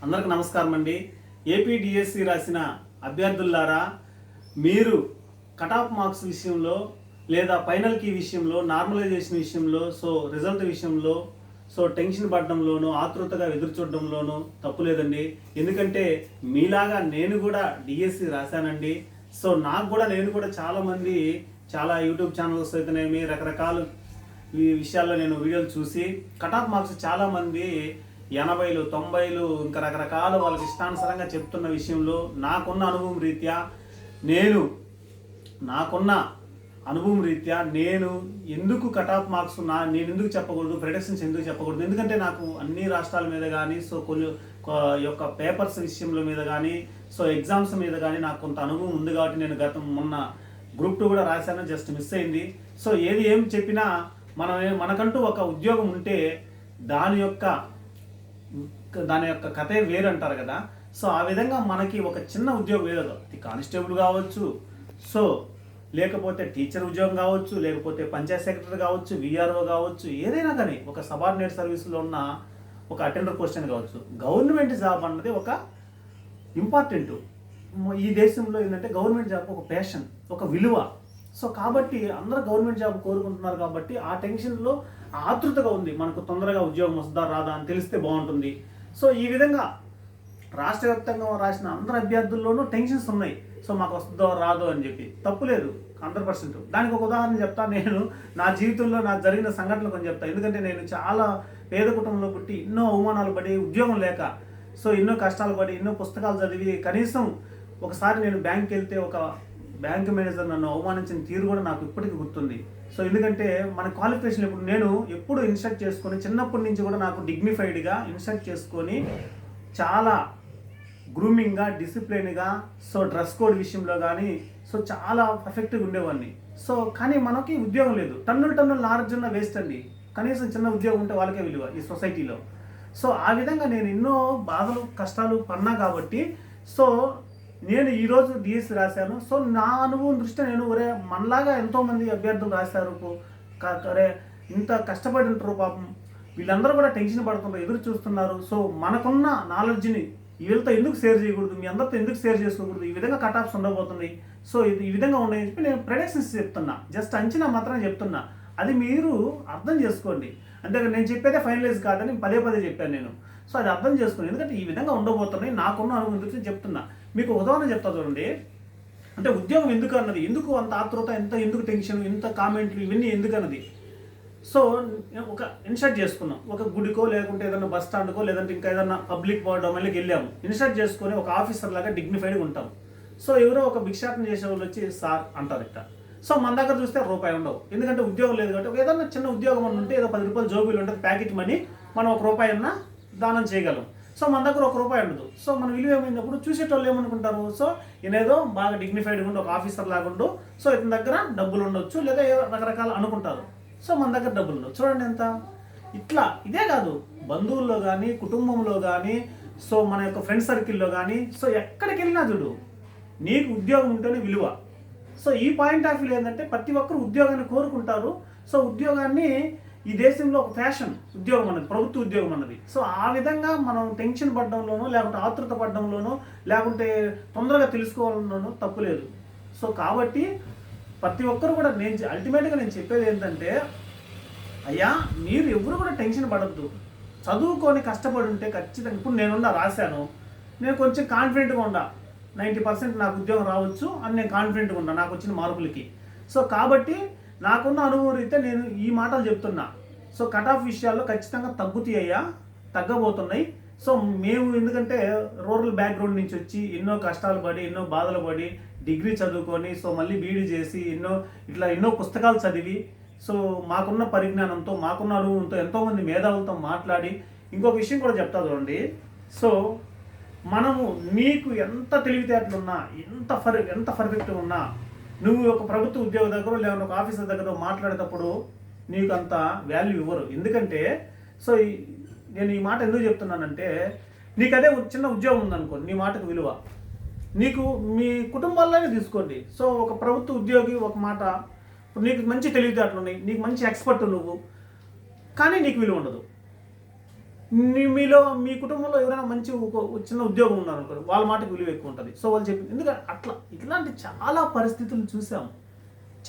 అందరికి నమస్కారం అండి. ఏపీడిఎస్సి రాసిన అభ్యర్థులారా, మీరు కటాఫ్ మార్క్స్ విషయంలో లేదా ఫైనల్ కీ విషయంలో, నార్మలైజేషన్ విషయంలో, రిజల్ట్ విషయంలో టెన్షన్ పడడంలోనూ, ఆతృతగా ఎదురు చూడడంలోనూ తప్పు లేదండి. ఎందుకంటే మీలాగా నేను కూడా డిఎస్సి రాశానండి. నేను కూడా చాలా యూట్యూబ్ ఛానల్స్ అయితేనేమి రకరకాల ఈ విషయాల్లో నేను వీడియోలు చూసి కటాఫ్ మార్క్స్ చాలామంది 80లు 90లు ఇంకా రకరకాల వాళ్ళకి ఇష్టానుసారంగా చెప్తున్న విషయంలో నాకున్న అనుభవం రీత్యా నేను ఎందుకు కటాఫ్ మార్క్స్ నేను ఎందుకు చెప్పకూడదు, ప్రెడిక్షన్స్ ఎందుకు చెప్పకూడదు? ఎందుకంటే నాకు అన్ని రాష్ట్రాల మీద కానీ కొన్ని యొక్క పేపర్స్ విషయంలో మీద కానీ ఎగ్జామ్స్ మీద కానీ నాకు కొంత అనుభవం ఉంది కాబట్టి నేను మొన్న గ్రూప్ 2 కూడా రాశాను, జస్ట్ మిస్ అయింది. ఏం చెప్పినా మనకంటూ ఒక ఉద్యోగం ఉంటే దాని యొక్క కథే వేరు అంటారు కదా. ఆ విధంగా మనకి ఒక చిన్న ఉద్యోగం ఏదో కానిస్టేబుల్ కావచ్చు, లేకపోతే టీచర్ ఉద్యోగం కావచ్చు, లేకపోతే పంచాయత్ సెక్రటరీ కావచ్చు, విఆర్ఓ కావచ్చు, ఏదైనా కానీ ఒక సబార్డినేట్ సర్వీస్లో ఉన్న ఒక అటెండర్ క్వశ్చన్ కావచ్చు. గవర్నమెంట్ జాబ్ అన్నది ఒక ఇంపార్టెంట్. ఈ దేశంలో ఏంటంటే గవర్నమెంట్ జాబ్ ఒక ప్యాషన్, ఒక విలువ. కాబట్టి అందరూ గవర్నమెంట్ జాబ్ కోరుకుంటున్నారు కాబట్టి ఆ టెన్షన్లో ఆతృతగా ఉంది, మనకు తొందరగా ఉద్యోగం వస్తుందా రాదా అని తెలిస్తే బాగుంటుంది. ఈ విధంగా రాష్ట్ర వ్యాప్తంగా రాసిన అందరు అభ్యర్థుల్లోనూ టెన్షన్స్ ఉన్నాయి. మాకు వస్తుందో రాదో అని చెప్పి తప్పు లేదు 100%. దానికి ఒక ఉదాహరణ చెప్తా. నేను నా జీవితంలో నాకు జరిగిన సంఘటనలు కొంచెం చెప్తా. ఎందుకంటే నేను చాలా పేద కుటుంబంలో పుట్టి ఎన్నో అవమానాలు పడి ఉద్యోగం లేక ఎన్నో కష్టాలు పడి ఎన్నో పుస్తకాలు చదివి కనీసం ఒకసారి నేను బ్యాంక్కి వెళ్తే ఒక బ్యాంక్ మేనేజర్ నన్ను అవమానించిన తీరు కూడా నాకు ఇప్పటికీ గుర్తుంది. ఎందుకంటే మన క్వాలిఫికేషన్ ఇప్పుడు నేను ఎప్పుడు ఇన్స్ట్రక్ట్ చేసుకొని చిన్నప్పటి నుంచి కూడా నాకు డిగ్నిఫైడ్గా ఇన్స్ట్రక్ట్ చేసుకొని చాలా గ్రూమింగ్గా, డిసిప్లిన్గా, డ్రెస్ కోడ్ విషయంలో కానీ చాలా పర్ఫెక్ట్గా ఉండేవాడిని. కానీ మనకి ఉద్యోగం లేదు. టన్నుల నాలెడ్జ్ ఉన్న వేస్ట్ అండి. కనీసం చిన్న ఉద్యోగం ఉంటే వాళ్ళకే విలువ ఈ సొసైటీలో. ఆ విధంగా నేను ఎన్నో బాధలు కష్టాలు పడినా కాబట్టి నేను ఈరోజు డిఎస్సి రాశాను. నా అనుభవం దృష్ట్యా నేను మనలాగా ఎంతోమంది అభ్యర్థులు రాశారు, ఇంత కష్టపడి ఉంటారు పాపం. వీళ్ళందరూ కూడా టెన్షన్ పడుతున్నారు, ఎదురు చూస్తున్నారు. మనకున్న నాలెడ్జ్ని వీళ్ళతో ఎందుకు షేర్ చేయకూడదు, మీ అందరితో ఎందుకు షేర్ చేసుకోకూడదు? ఈ విధంగా కటాఫ్స్ ఉండబోతున్నాయి, ఈ విధంగా ఉన్నాయని చెప్పి నేను ప్రెడిక్షన్స్ చెప్తున్నా. జస్ట్ అంచనా మాత్రమే చెప్తున్నా. అది మీరు అర్థం చేసుకోండి. అంటే నేను చెప్పేదే ఫైనలైజ్ కాదని పదే చెప్పాను నేను. అది అర్థం చేసుకోండి. ఎందుకంటే ఈ విధంగా ఉండబోతున్నాయి, నాకున్న అనుభవం గురించి చెప్తున్నా. మీకు ఉదాహరణ చెప్తా చూడండి. అంటే ఉద్యోగం ఎందుకు అన్నది, ఎందుకు అంత ఆతృత, ఎందుకు టెన్షన్, ఇంత కామెంట్లు, ఇవన్నీ ఎందుకు అన్నది. ఒక ఇన్సర్ట్ చేసుకున్నాం. ఒక గుడికో లేకుంటే ఏదైనా బస్ స్టాండ్కో లేదంటే ఇంకా ఏదైనా పబ్లిక్ డొమైన్కి వెళ్ళాము. ఇన్సర్ట్ చేసుకొని ఒక ఆఫీసర్ లాగా డిగ్నిఫైడ్గా ఉంటాం. ఎవరో ఒక భిక్షాటన చేసే వాళ్ళు వచ్చి సార్ అంటారు ఇట్లా. మన దగ్గర చూస్తే రూపాయి ఉండవు, ఎందుకంటే ఉద్యోగం లేదు కాబట్టి. ఏదైనా చిన్న ఉద్యోగం అని ఉంటే ఏదో 10 రూపాయలు జోబీలు ఉంటుంది, ప్యాకెట్ మనీ, మనం ₹1 అన్నా దానం చేయగలం. మన దగ్గర ₹1 ఉండదు. మన విలువ ఏమైనప్పుడు చూసేటోళ్ళు ఏమనుకుంటారు, ఈయనేదో బాగా డిగ్నిఫైడ్గా ఉండి ఒక ఆఫీసర్ లాగా ఉండు, ఇతని దగ్గర డబ్బులు ఉండొచ్చు లేదా రకరకాల అనుకుంటారు. మన దగ్గర డబ్బులు ఉండవు. చూడండి ఎంత ఇదే కాదు, బంధువుల్లో కానీ, కుటుంబంలో కానీ, మన యొక్క ఫ్రెండ్ సర్కిల్లో కానీ, ఎక్కడికి వెళ్ళినా చూడు, నీకు ఉద్యోగం ఉంటేనే విలువ. ఈ పాయింట్ ఆఫ్ వ్యూ ఏంటంటే ప్రతి ఒక్కరు ఉద్యోగాన్ని కోరుకుంటారు. ఉద్యోగాన్ని ఈ దేశంలో ఒక ఫ్యాషన్ ఉద్యోగం అన్నది, ప్రభుత్వ ఉద్యోగం అన్నది. ఆ విధంగా మనం టెన్షన్ పడడంలోనో లేకుంటే ఆతృత పడడంలోనో లేకుంటే తొందరగా తెలుసుకోవాలలోనో తప్పు లేదు. కాబట్టి ప్రతి ఒక్కరు కూడా అల్టిమేట్గా నేను చెప్పేది ఏంటంటే, అయ్యా మీరు ఎవరు కూడా టెన్షన్ పడద్దు. చదువుకొని కష్టపడి ఉంటే ఖచ్చితంగా, ఇప్పుడు నేనున్నా రాశాను, నేను కొంచెం కాన్ఫిడెంట్గా ఉండా, 90% నాకు ఉద్యోగం రావచ్చు అని నేను కాన్ఫిడెంట్గా ఉన్నా నాకు వచ్చిన మార్కులకి. కాబట్టి నాకున్న అనుభవం అయితే నేను ఈ మాటలు చెప్తున్నా. కటాఫ్ విషయాల్లో ఖచ్చితంగా తగ్గుతాయ్యా, తగ్గబోతున్నాయి. మేము ఎందుకంటే రూరల్ బ్యాక్గ్రౌండ్ నుంచి వచ్చి ఎన్నో కష్టాలు పడి, ఎన్నో బాధలు పడి, డిగ్రీ చదువుకొని మళ్ళీ బీఈడీ చేసి ఎన్నో పుస్తకాలు చదివి మాకున్న పరిజ్ఞానంతో, మాకున్న అనుభవంతో, ఎంతోమంది మేధావులతో మాట్లాడి, ఇంకొక విషయం కూడా చెప్తా చూడండి. మనము నీకు ఎంత తెలివితేటలున్నా, ఎంత పర్ఫెక్ట్గా ఉన్నా, నువ్వు ఒక ప్రభుత్వ ఉద్యోగ దగ్గర లేకుంటే ఒక ఆఫీసర్ దగ్గర మాట్లాడేటప్పుడు నీకు అంత వాల్యూ ఇవ్వరు. ఎందుకంటే నేను ఈ మాట ఎందుకు చెప్తున్నానంటే, నీకు అదే చిన్న ఉద్యోగం ఉందనుకో, నీ మాటకు విలువ. నీకు మీ కుటుంబాల్లోనే తీసుకోండి. ఒక ప్రభుత్వ ఉద్యోగి ఒక మాట, నీకు మంచి తెలివితేటలు ఉన్నాయి, నీకు మంచి ఎక్స్పర్ట్ నువ్వు, కానీ నీకు విలువ ఉండదు. మీలో మీ కుటుంబంలో ఎవరైనా మంచి చిన్న ఉద్యోగం ఉన్నారనుకో, వాళ్ళ మాటకి విలువ ఎక్కువ ఉంటుంది. సో వాళ్ళు చెప్పి ఎందుకంటే ఇట్లాంటి చాలా పరిస్థితులు చూసాము.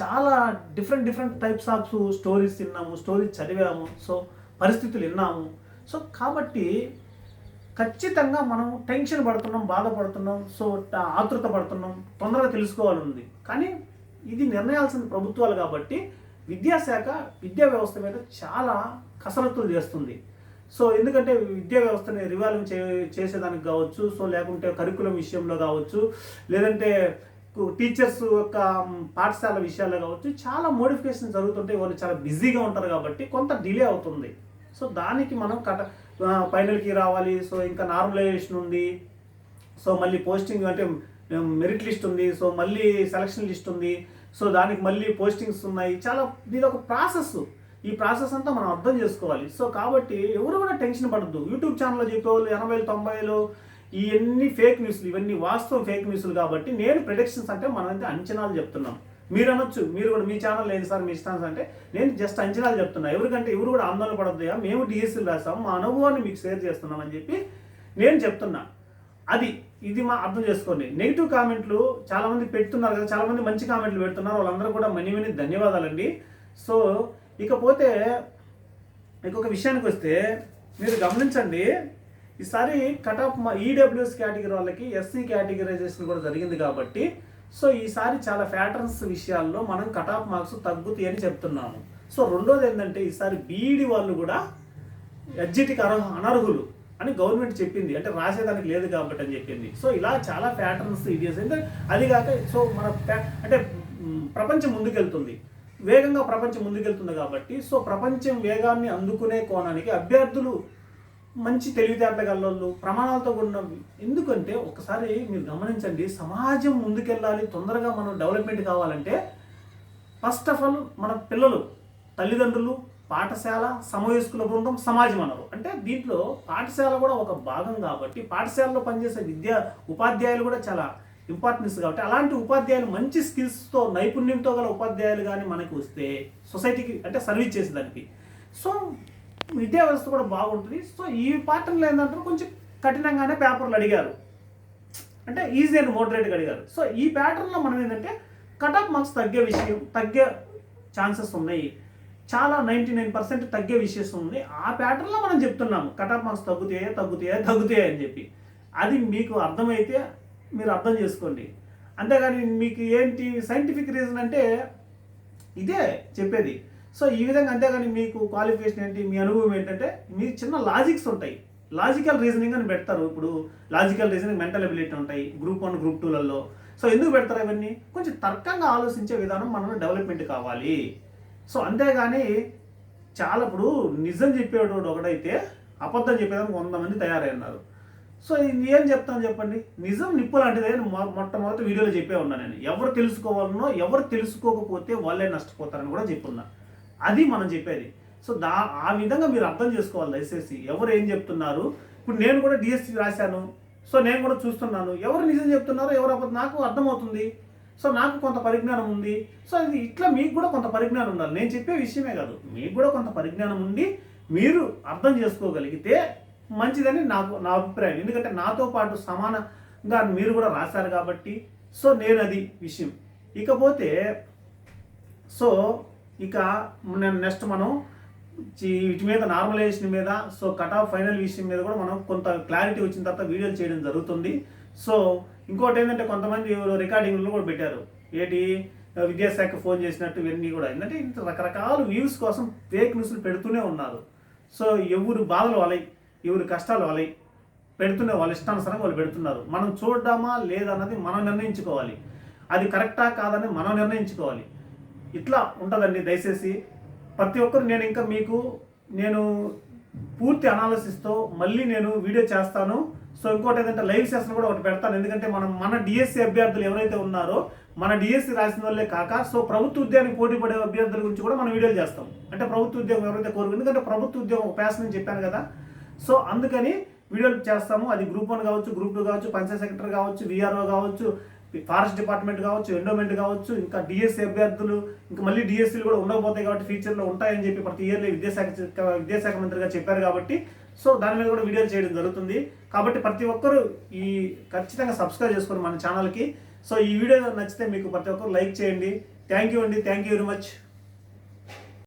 చాలా డిఫరెంట్ టైప్స్ ఆఫ్ స్టోరీస్ విన్నాము, స్టోరీస్ చదివాము, సో పరిస్థితులు విన్నాము. సో కాబట్టి ఖచ్చితంగా మనం టెన్షన్ పడుతున్నాం, బాధపడుతున్నాం, సో ఆతృత పడుతున్నాం, తొందరగా తెలుసుకోవాలని ఉంది. కానీ ఇది నిర్ణయాల్సిన ప్రభుత్వాలు కాబట్టి విద్యాశాఖ విద్యా వ్యవస్థ మీద చాలా కసరత్తులు చేస్తుంది. సో ఎందుకంటే విద్యా వ్యవస్థని రివాల్వ్ చేసేదానికి కావచ్చు, సో లేకుంటే కరికులం విషయంలో కావచ్చు, లేదంటే టీచర్స్ యొక్క పాఠశాల విషయాల్లో కావచ్చు, చాలా మోడిఫికేషన్ జరుగుతుంటాయి. వాళ్ళు చాలా బిజీగా ఉంటారు కాబట్టి కొంత డిలే అవుతుంది. సో దానికి మనం ఫైనల్కి రావాలి. సో ఇంకా నార్మలైజేషన్ ఉంది, సో మళ్ళీ పోస్టింగ్ అంటే మెరిట్ లిస్ట్ ఉంది, సో మళ్ళీ సెలక్షన్ లిస్ట్ ఉంది, సో దానికి మళ్ళీ పోస్టింగ్స్ ఉన్నాయి. చాలా ఇది ఒక ప్రాసెస్. ఈ ప్రాసెస్ అంతా మనం అర్థం చేసుకోవాలి. సో కాబట్టి ఎవరు కూడా టెన్షన్ పడద్దు. యూట్యూబ్ ఛానల్లో చెప్పేవాళ్ళు 80s 90s ఇవన్నీ ఫేక్ న్యూస్లు, ఇవన్నీ వాస్తవం ఫేక్ న్యూస్లు. కాబట్టి నేను ప్రిడిక్షన్స్ అంటే మనమైతే అంచనాలు చెప్తున్నాం. మీరు అనొచ్చు, మీరు కూడా మీ ఛానల్ లేదు సార్ మీ ఇష్టాన్స్ అంటే, నేను జస్ట్ అంచనాలు చెప్తున్నా. ఎవరికంటే ఎవరు కూడా ఆందోళన పడద్దు, మేము డిఎస్సీలు రాసాము, మా అనుభవాన్ని మీకు షేర్ చేస్తున్నాం అని చెప్పి నేను చెప్తున్నా. ఇది మా అర్థం చేసుకోండి. నెగిటివ్ కామెంట్లు చాలామంది పెడుతున్నారు కదా, చాలామంది మంచి కామెంట్లు పెడుతున్నారు, వాళ్ళందరూ కూడా మనీ ధన్యవాదాలండి. సో ఇకపోతే ఇంకొక విషయానికి వస్తే మీరు గమనించండి, ఈసారి కట్ ఆఫ్ ఈడబ్ల్యూఎస్ కేటగిరీ వాళ్ళకి ఎస్సీ కేటగిరైజేషన్ కూడా జరిగింది కాబట్టి, సో ఈసారి చాలా ప్యాటర్న్స్ విషయాల్లో మనం కట్ ఆఫ్ మార్క్స్ తగ్గుతాయి అని చెప్తున్నాము. సో రెండోది ఏంటంటే ఈసారి బీఈడి వాళ్ళు కూడా ఎడ్జిటికి అనర్హులు అని గవర్నమెంట్ చెప్పింది, అంటే రాసేదానికి లేదు కాబట్టి అని చెప్పింది. సో ఇలా చాలా ప్యాటర్న్స్ ఇది అది కాక సో మన అంటే ప్రపంచం ముందుకెళ్తుంది, వేగంగా ప్రపంచం ముందుకెళ్తుంది కాబట్టి, సో ప్రపంచం వేగాన్ని అందుకునే కోణానికి అభ్యర్థులు మంచి తెలివితేటగలవాళ్ళు ప్రమాణాలతో ఉన్నవి. ఎందుకంటే ఒకసారి మీరు గమనించండి, సమాజం ముందుకెళ్ళాలి, తొందరగా మనం డెవలప్మెంట్ కావాలంటే ఫస్ట్ ఆఫ్ ఆల్ మన పిల్లలు, తల్లిదండ్రులు, పాఠశాల, సమవయస్కుల బృందం, సమాజం అన్నారు. అంటే దీంట్లో పాఠశాల కూడా ఒక భాగం కాబట్టి పాఠశాలలో పనిచేసే ఉపాధ్యాయులు కూడా చాలా ఇంపార్టెన్స్ కాబట్టి అలాంటి ఉపాధ్యాయులు మంచి స్కిల్స్తో నైపుణ్యంతో గల ఉపాధ్యాయులు కానీ మనకి వస్తే సొసైటీకి అంటే సర్వీస్ చేసేదానికి సో విద్యా వ్యవస్థ కూడా బాగుంటుంది. సో ఈ పాటర్న్లో ఏంటంటే కొంచెం కఠినంగానే పేపర్లు అడిగారు, అంటే ఈజీ అండ్ మోడరేట్గా అడిగారు. సో ఈ ప్యాటర్న్లో మనం ఏంటంటే కట్ ఆఫ్ మార్క్స్ తగ్గే ఛాన్సెస్ ఉన్నాయి, చాలా 99% తగ్గే విషయం ఉంది. ఆ ప్యాటర్న్లో మనం చెప్తున్నాము కట్ ఆఫ్ మార్క్స్ తగ్గుతాయి అని చెప్పి. అది మీకు అర్థమైతే మీరు అర్థం చేసుకోండి. అంతేగాని మీకు ఏంటి సైంటిఫిక్ రీజన్ అంటే ఇదే చెప్పేది. సో ఈ విధంగా, అంతేగాని మీకు క్వాలిఫికేషన్ ఏంటి, మీ అనుభవం ఏంటంటే మీ చిన్న లాజిక్స్ ఉంటాయి, లాజికల్ రీజనింగ్ అని పెడతారు. ఇప్పుడు లాజికల్ రీజనింగ్, మెంటల్ ఎబిలిటీ ఉంటాయి గ్రూప్ 1 గ్రూప్ 2లలో. సో ఎందుకు పెడతారు ఇవన్నీ? కొంచెం తర్కంగా ఆలోచించే విధానం మనలో డెవలప్మెంట్ కావాలి. సో అంతేగాని చాలా ఇప్పుడు నిజం చెప్పేవాడు ఒకడైతే అబద్ధం చెప్పేదానికి 100 మంది తయారై ఉన్నారు. సో ఇది ఏం చెప్తాను చెప్పండి, నిజం నిప్పు లాంటిదే మొట్టమొదటి వీడియోలో చెప్పే ఉన్నా నేను. ఎవరు తెలుసుకోవాలనో, ఎవరు తెలుసుకోకపోతే వాళ్ళే నష్టపోతారని కూడా చెప్పున్నా. అది మనం చెప్పేది. సో ఆ విధంగా మీరు అర్థం చేసుకోవాలి దయచేసి. ఎవరు ఏం చెప్తున్నారు, ఇప్పుడు నేను కూడా డిఎస్సి రాశాను, సో నేను కూడా చూస్తున్నాను ఎవరు నిజం చెప్తున్నారో ఎవరు అబద్ధం నాకు అర్థమవుతుంది. సో నాకు కొంత పరిజ్ఞానం ఉంది. సో ఇది ఇట్లా మీకు కూడా కొంత పరిజ్ఞానం ఉండాలి. నేను చెప్పే విషయమే కాదు, మీకు కూడా కొంత పరిజ్ఞానం ఉండి మీరు అర్థం చేసుకోగలిగితే మంచిదని నా అభిప్రాయం. ఎందుకంటే నాతో పాటు సమానంగా మీరు కూడా రాశారు కాబట్టి. సో నేను అది విషయం. ఇకపోతే సో ఇక నెక్స్ట్ మనం వీటి మీద నార్మలైజేషన్ మీద, సో కట్ ఆఫ్ ఫైనల్ విషయం మీద కూడా మనం కొంత క్లారిటీ వచ్చిన తర్వాత వీడియోలు చేయడం జరుగుతుంది. సో ఇంకోటి ఏంటంటే కొంతమంది రికార్డింగ్లు కూడా పెట్టారు, ఏంటి విద్యాశాఖ ఫోన్ చేసినట్టు ఇవన్నీ కూడా ఏంటంటే రకరకాల వ్యూస్ కోసం ఫేక్ న్యూస్లు పెడుతూనే ఉన్నారు. సో ఎవరు బాధలు వాళ్ళై, ఎవరి కష్టాలు వాళ్ళై పెడుతూనే వాళ్ళ ఇష్టానుసారంగా వాళ్ళు పెడుతున్నారు. మనం చూడడామా లేదన్నది మనం నిర్ణయించుకోవాలి, అది కరెక్టా కాదని మనం నిర్ణయించుకోవాలి. ఇట్లా ఉంటుందండి. దయచేసి ప్రతి ఒక్కరు నేను పూర్తి అనాలిసిస్తో మళ్ళీ నేను వీడియో చేస్తాను. సో ఇంకోటి ఏంటంటే లైవ్ సెషన్ కూడా ఒకటి పెడతాను. ఎందుకంటే మన డిఎస్సి అభ్యర్థులు ఎవరైతే ఉన్నారో, మన డిఎస్సి రాసిన వాళ్ళే కాక సో ప్రభుత్వ ఉద్యోగానికి పోటీ పడే అభ్యర్థుల గురించి కూడా మనం వీడియోలు చేస్తాం. అంటే ప్రభుత్వ ఉద్యోగం ఎవరైతే కోరుకు, ఎందుకంటే ప్రభుత్వ ఉద్యోగం ఒక ప్యాషన్ అని చెప్పాను కదా. సో అందుకని వీడియోలు చేస్తాము. అది గ్రూప్ 1 కావచ్చు, గ్రూప్ 2 కావచ్చు, పంచాయత్ సెక్రటరీ కావచ్చు, విఆర్ఓ కావచ్చు, ఫారెస్ట్ డిపార్ట్మెంట్ కావచ్చు, ఎండోమెంట్ కావచ్చు, ఇంకా డిఎస్సి అభ్యర్థులు, ఇంకా మళ్ళీ డిఎస్సీలు కూడా ఉండకపోతాయి కాబట్టి ఫ్యూచర్లో ఉంటాయని చెప్పి ప్రతి ఇయర్లీ విద్యాశాఖ మంత్రిగా చెప్పారు కాబట్టి సో దాని మీద కూడా వీడియోలు చేయడం జరుగుతుంది. కాబట్టి ప్రతి ఒక్కరూ ఈ ఖచ్చితంగా సబ్స్క్రైబ్ చేసుకోండి మన ఛానల్కి. సో ఈ వీడియో నచ్చితే మీకు ప్రతి ఒక్కరు లైక్ చేయండి. థ్యాంక్ యూ అండి. Thank you very much.